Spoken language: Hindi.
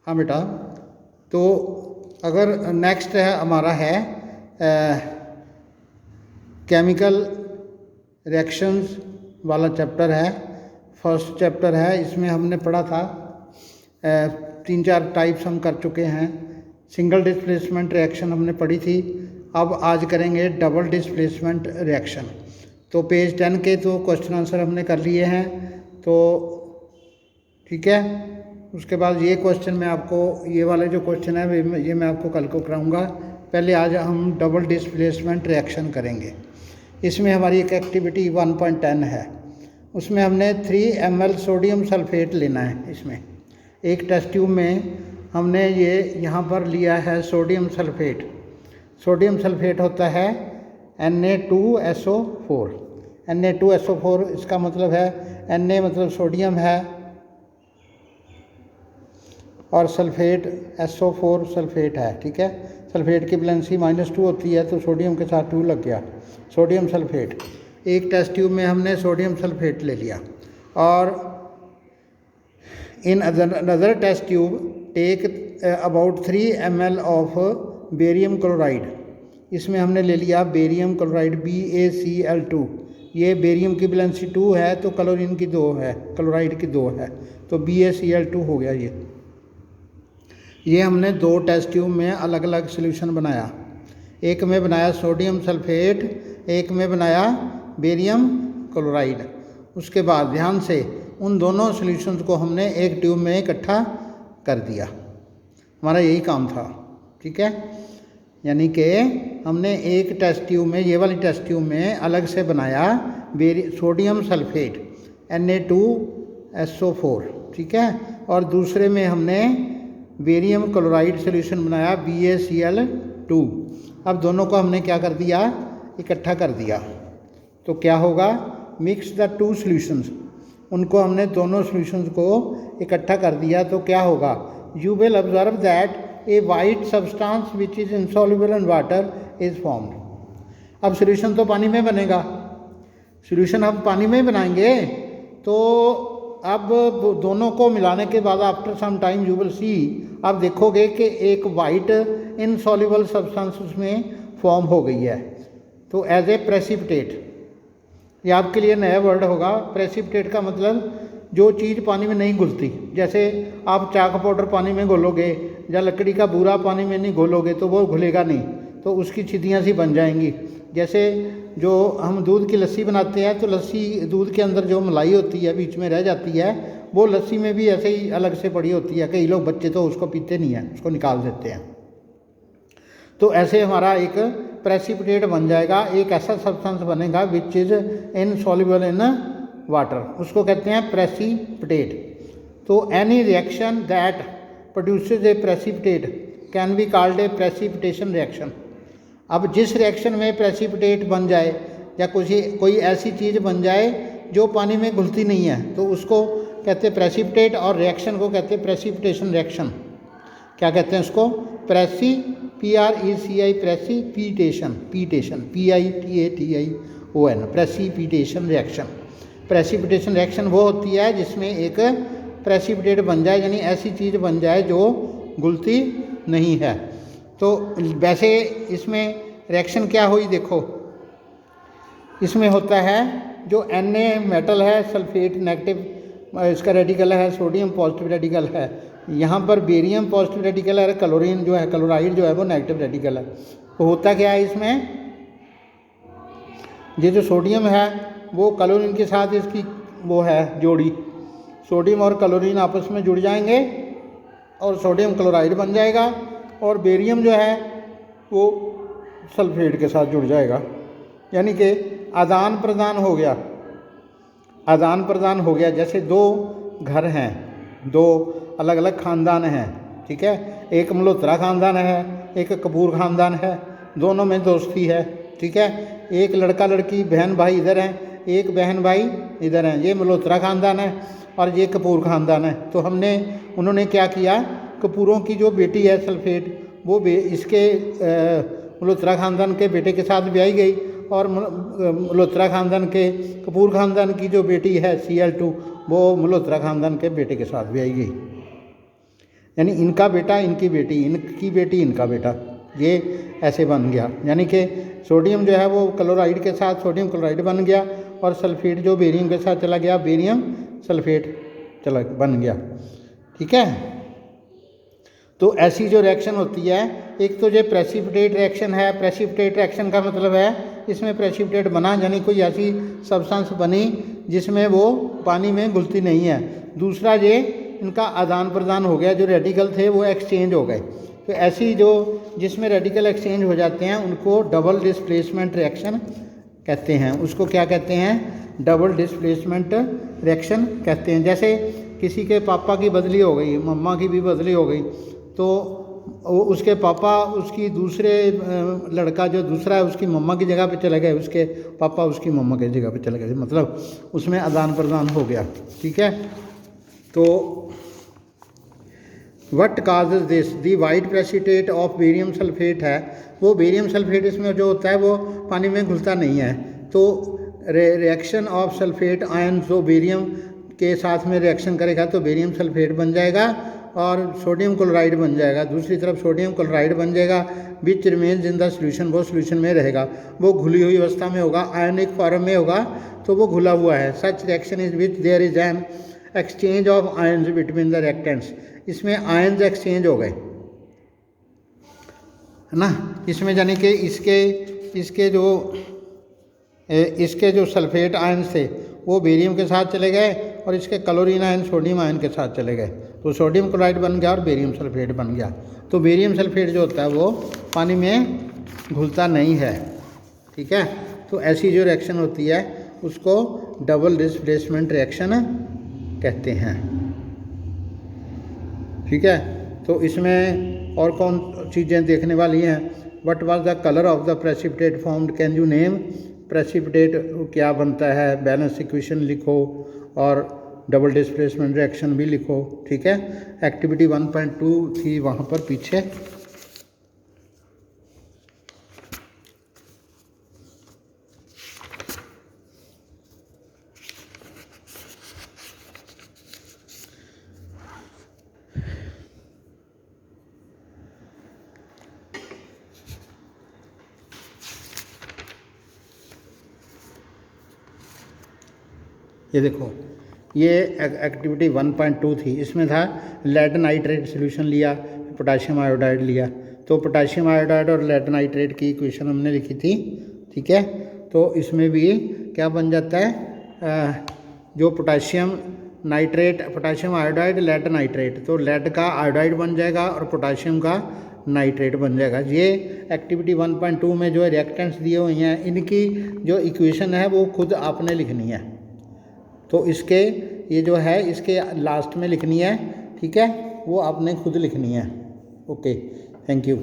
हाँ बेटा, तो अगर नेक्स्ट है हमारा है केमिकल रिएक्शंस वाला चैप्टर है, फर्स्ट चैप्टर है। इसमें हमने पढ़ा था 3-4 टाइप्स हम कर चुके हैं। सिंगल डिस्प्लेसमेंट रिएक्शन हमने पढ़ी थी। अब आज करेंगे डबल डिस्प्लेसमेंट रिएक्शन। तो पेज 10 के तो क्वेश्चन आंसर हमने कर लिए हैं, तो ठीक है। उसके बाद ये क्वेश्चन मैं आपको, ये वाले जो क्वेश्चन है ये मैं आपको कल को कराऊंगा। पहले आज हम डबल डिस्प्लेसमेंट रिएक्शन करेंगे। इसमें हमारी एक एक्टिविटी 1.10 है, उसमें हमने 3 ml सोडियम सल्फेट लेना है। इसमें एक टेस्ट ट्यूब में हमने ये यहाँ पर लिया है सोडियम सल्फेट। सोडियम सल्फेट होता है Na2SO4। Na2SO4 इसका मतलब है Na मतलब सोडियम है और सल्फेट SO4 सल्फेट है, ठीक है। सल्फेट की वैलेंसी -2 होती है, तो सोडियम के साथ 2 लग गया, सोडियम सल्फेट। एक टेस्ट ट्यूब में हमने सोडियम सल्फेट ले लिया और in other test tube take about 3 ml of barium chloride. इसमें हमने ले लिया बेरियम क्लोराइड BaCl2। ये बेरियम की वैलेंसी 2 है, तो क्लोरीन की 2 है, क्लोराइड की 2 है, तो BaCl2 हो गया। ये हमने 2 टेस्ट ट्यूब में अलग अलग सॉल्यूशन बनाया। एक में बनाया सोडियम सल्फेट, एक में बनाया बेरियम क्लोराइड। उसके बाद ध्यान से उन दोनों सॉल्यूशंस को हमने एक ट्यूब में इकट्ठा कर दिया। हमारा यही काम था, ठीक है। यानी कि हमने एक टेस्ट ट्यूब में, ये वाली टेस्ट ट्यूब में अलग से बनाया सोडियम सल्फेट Na2SO4, ठीक है, और दूसरे में हमने बेरियम क्लोराइड सॉल्यूशन बनाया BaCl2। अब दोनों को हमने क्या कर दिया, इकट्ठा कर दिया। तो क्या होगा, मिक्स द 2 सॉल्यूशंस। उनको हमने दोनों सॉल्यूशंस को इकट्ठा कर दिया, तो क्या होगा, you will observe that A white substance which is insoluble in water is formed. अब सॉल्यूशन तो पानी में बनेगा, सॉल्यूशन हम पानी में बनाएंगे, तो अब दोनों को मिलाने के बाद after some time you will see, आप देखोगे कि एक वाइट इनसॉल्युबल सब्सटेंस उसमें फॉर्म हो गई है। तो एज ए प्रेसिपिटेट, ये आपके लिए नया वर्ड होगा। प्रेसिपिटेट का मतलब जो चीज़ पानी में नहीं घुलती। जैसे आप चाक पाउडर पानी में घोलोगे या लकड़ी का बूरा पानी में नहीं घोलोगे तो वो घुलेगा नहीं, तो उसकी छिदियाँ सी बन जाएंगी। जैसे जो हम दूध की लस्सी बनाते हैं, तो लस्सी, दूध के अंदर जो मलाई होती है बीच में रह जाती है, वो लस्सी में भी ऐसे ही अलग से पड़ी होती है। कई लोग, बच्चे तो उसको पीते नहीं हैं, उसको निकाल देते हैं। तो ऐसे हमारा एक प्रेसिपिटेट बन जाएगा, एक ऐसा सब्सटेंस बनेगा which is insoluble in water, उसको कहते हैं प्रेसिपिटेट। तो any reaction that produces A precipitate can be called a precipitation reaction. अब जिस रिएक्शन में प्रेसिपिटेट बन जाए या कोई ऐसी चीज़ बन जाए जो पानी में घुलती नहीं है, तो उसको कहते हैं प्रेसिपिटेट, और रिएक्शन को कहते हैं प्रेसिपिटेशन रिएक्शन। क्या कहते हैं उसको, PRECI precipitation, PITATION, precipitation reaction. Precipitation reaction वो होती है जिसमें एक प्रेसिपिटेट बन जाए, यानी ऐसी चीज़ बन जाए जो घुलती नहीं है। तो वैसे इसमें रिएक्शन क्या हुई, देखो इसमें होता है जो Na मेटल है, सल्फेट नेगेटिव इसका रेडिकल है, सोडियम पॉजिटिव रेडिकल है, यहाँ पर बेरियम पॉजिटिव रेडिकल है, क्लोरीन जो है, क्लोराइड जो है वो नेगेटिव रेडिकल है। तो होता क्या है इसमें, ये जो सोडियम है वो क्लोरीन के साथ इसकी वो है जोड़ी, सोडियम और क्लोरीन आपस में जुड़ जाएंगे और सोडियम क्लोराइड बन जाएगा, और बेरियम जो है वो सल्फेट के साथ जुड़ जाएगा। यानी कि आदान प्रदान हो गया, आदान प्रदान हो गया। जैसे 2 घर हैं, 2 अलग अलग ख़ानदान हैं, ठीक है, एक मल्होत्रा ख़ानदान है, एक कपूर ख़ानदान है, दोनों में दोस्ती है, ठीक है। एक लड़का लड़की बहन भाई इधर हैं, एक बहन भाई इधर हैं, ये मल्होत्रा ख़ानदान है और ये कपूर ख़ानदान है। तो उन्होंने क्या किया, कपूरों की जो बेटी है सल्फेट, वो इसके मल्होत्रा ख़ानदान के बेटे के साथ ब्याही गई, और मल्होत्रा ख़ानदान के कपूर ख़ानदान की जो बेटी है Cl2, वो मल्होत्रा ख़ानदान के बेटे के साथ ब्याही गई। यानी इनका बेटा इनकी बेटी, इनकी बेटी इनका बेटा, ये ऐसे बन गया। यानी कि सोडियम जो है वो क्लोराइड के साथ सोडियम क्लोराइड बन गया और सल्फेट जो बेरियम के साथ चला गया बेरियम सल्फेट चला बन गया। ठीक है, तो ऐसी जो रिएक्शन होती है, एक तो ये प्रेसिपिटेट रिएक्शन है। प्रेसिपिटेट रिएक्शन का मतलब है इसमें प्रेसिपिटेट बना, यानी कोई ऐसी सब्सटेंस बनी जिसमें वो पानी में घुलती नहीं है। दूसरा ये इनका आदान प्रदान हो गया, जो रेडिकल थे वो एक्सचेंज हो गए। तो ऐसी जो जिसमें रेडिकल एक्सचेंज हो जाते हैं उनको डबल डिस्प्लेसमेंट रिएक्शन कहते हैं। उसको क्या कहते हैं? डबल डिस्प्लेसमेंट रिएक्शन कहते हैं। जैसे किसी के पापा की बदली हो गई, मम्मा की भी बदली हो गई, तो उसके पापा उसकी दूसरे लड़का जो दूसरा है उसकी मम्मा की जगह पे चले गए, उसके पापा उसकी मम्मा की जगह पे चले गए, मतलब उसमें आदान प्रदान हो गया। ठीक है, तो what causes this, the white precipitate of barium sulphate है, वो बेरियम सल्फेट इसमें जो होता है वो पानी में घुलता नहीं है। तो रिएक्शन ऑफ सल्फेट आयन जो बेरियम के साथ में रिएक्शन करेगा तो बेरियम सल्फेट बन जाएगा और सोडियम क्लोराइड बन जाएगा। दूसरी तरफ सोडियम क्लोराइड बन जाएगा, which remains in the solution, वो सोल्यूशन में रहेगा, वो घुली हुई अवस्था में होगा, आयनिक फॉर्म में होगा, तो वो घुला हुआ है। Such reaction is which there is an exchange of ions between the reactants, इसमें आयन्स एक्सचेंज हो गए, है ना। इसमें यानी कि इसके जो सल्फेट आयन्स थे वो बेरियम के साथ चले गए और इसके क्लोरीन आयन सोडियम आयन के साथ चले गए, तो सोडियम क्लोराइड बन गया और बेरियम सल्फेट बन गया। तो बेरियम सल्फेट जो होता है वो पानी में घुलता नहीं है। ठीक है, तो ऐसी जो रिएक्शन होती है उसको डबल डिस्प्लेसमेंट रिएक्शन कहते हैं। ठीक है, तो इसमें और कौन चीज़ें देखने वाली हैं? What was the colour of the precipitate formed, can you name precipitate क्या बनता है? बैलेंस इक्वेशन लिखो और डबल डिस्प्लेसमेंट रिएक्शन भी लिखो। ठीक है, एक्टिविटी 1.2 थी वहाँ पर पीछे। ये देखो, ये एक्टिविटी 1.2 थी, इसमें था लेड नाइट्रेट सोल्यूशन लिया, पोटाशियम आयोडाइड लिया। तो पोटाशियम आयोडाइड और लेड नाइट्रेट की इक्वेशन हमने लिखी थी। ठीक है, तो इसमें भी क्या बन जाता है, जो potassium nitrate, potassium iodide, lead nitrate, तो लेड का आयोडाइड बन जाएगा और पोटाशियम का नाइट्रेट बन जाएगा। ये एक्टिविटी 1.2 में जो रिएक्टेंट्स दिए हुए हैं इनकी जो इक्वेशन है वो खुद आपने लिखनी है। तो इसके ये जो है इसके लास्ट में लिखनी है। ठीक है, वो आपने खुद लिखनी है। Okay, thank you.